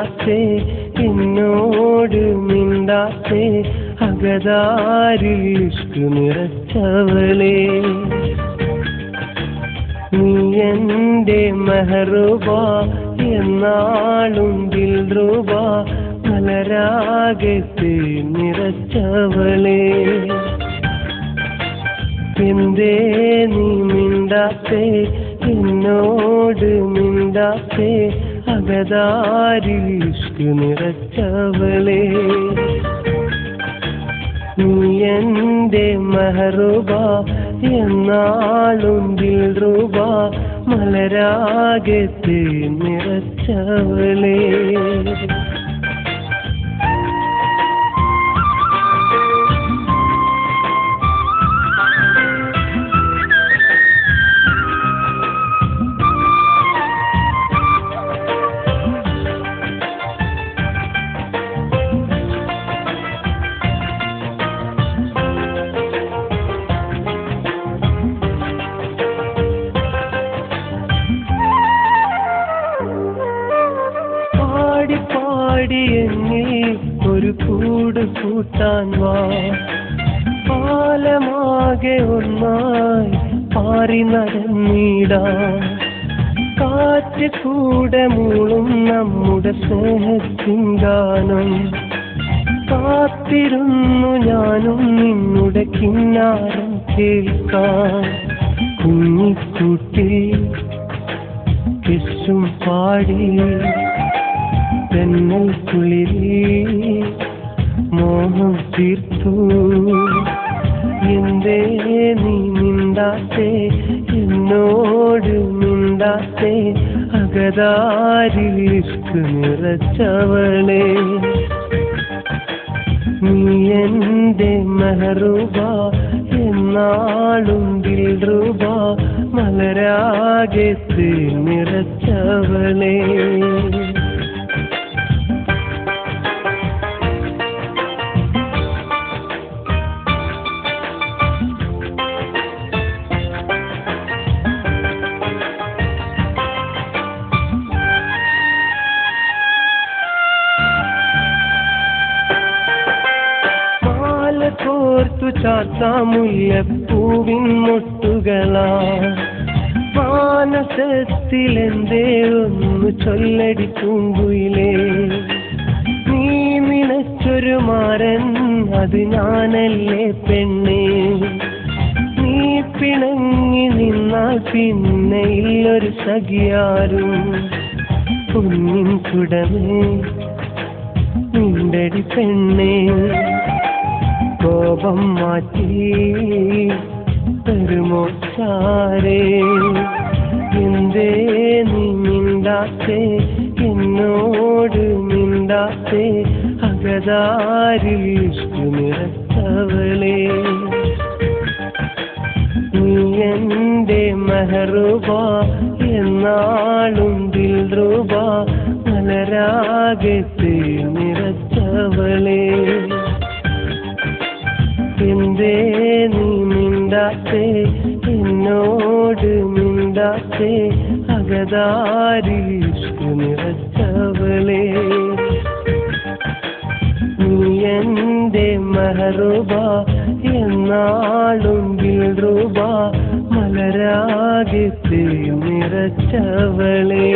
മിണ്ടാത്തേ എന്നോട് മിണ്ടാത്തേ അകതാരിൽ ഇഷ്ക് നിറച്ചവളേ നീ എന്റെ മെഹറുബാ എന്നാളും ദിൽറുബാ മലരാകത്തെ നിറച്ചവളേ എന്തേ നീ മിണ്ടാത്തേ എന്നോട് മിണ്ടാത്തേ അകതാരിൽ ഇഷ്ക് നിറച്ചവളേ നീ എന്റെ മെഹറുബാ എന്നാളും ദിൽറുബാ മലരാകത്തെ നിറച്ചവളേ എന്നിൽ ഒരു കൂട് കൂട്ടാൻ വാ പാലമാകെ ഒന്നായി പാറി നടന്നിടാം കാറ്റ് കൂടെ മൂളും നമ്മുടെ സ്നേഹത്തിൻ ഗാനം കാത്തിരുന്നു ഞാനും നിന്നുടെ കിന്നാരം കേൾക്കാം കുഞ്ഞിക്കുട്ടി കിസ്സും പാടി തെന്നൽ കുളിരി മോഹം തീർത്തു എന്തേ നീ മിണ്ടാത്തേ എന്നോട് മിണ്ടാത്തേ അകതാരിൽ ഇഷ്ക് നിറച്ചവളേ നീ എന്റെ മെഹറുബാ എന്നാളും ദിൽറുബാ മലരാകത്തെ നിറച്ചവളേ കോർത്തു ചാർത്താം മുല്ലപ്പൂവിൻ മുട്ടുകളാ മാനസത്തിലെന്തേ ഒന്ന് ചൊല്ലടി പൂങ്കുയിലേ നീ നിനച്ചൊരു മാരൻ അത് ഞാനല്ലേ പെണ്ണേ നീ പിണങ്ങി നിന്നാൽ പിന്നെ ഇല്ലൊരു സഖിയാരും കുഞ്ഞിൻ കുടമേ നിണ്ടടി പെണ്ണേ കോപം മാറ്റി തരുമോ ചാരേ എന്തേ നീ മിണ്ടാത്തേ എന്നോട് മിണ്ടാത്തേ അകതാരിൽ ഇഷ്ക് നിറച്ചവളേ നീ എന്റെ മെഹറുബാ എന്നാളും ദിൽറുബാ മലരാകത്തെ നിറച്ചവളേ എന്തേ നീ മിണ്ടാത്തേ എന്നോട് മിണ്ടാത്തേ അകതാരിൽ ഇഷ്ക് നിറച്ചവളേ നീ എന്റെ മെഹറുബാ എന്നാളും ദിൽറുബാ മലരാകത്തെ നിറച്ചവളേ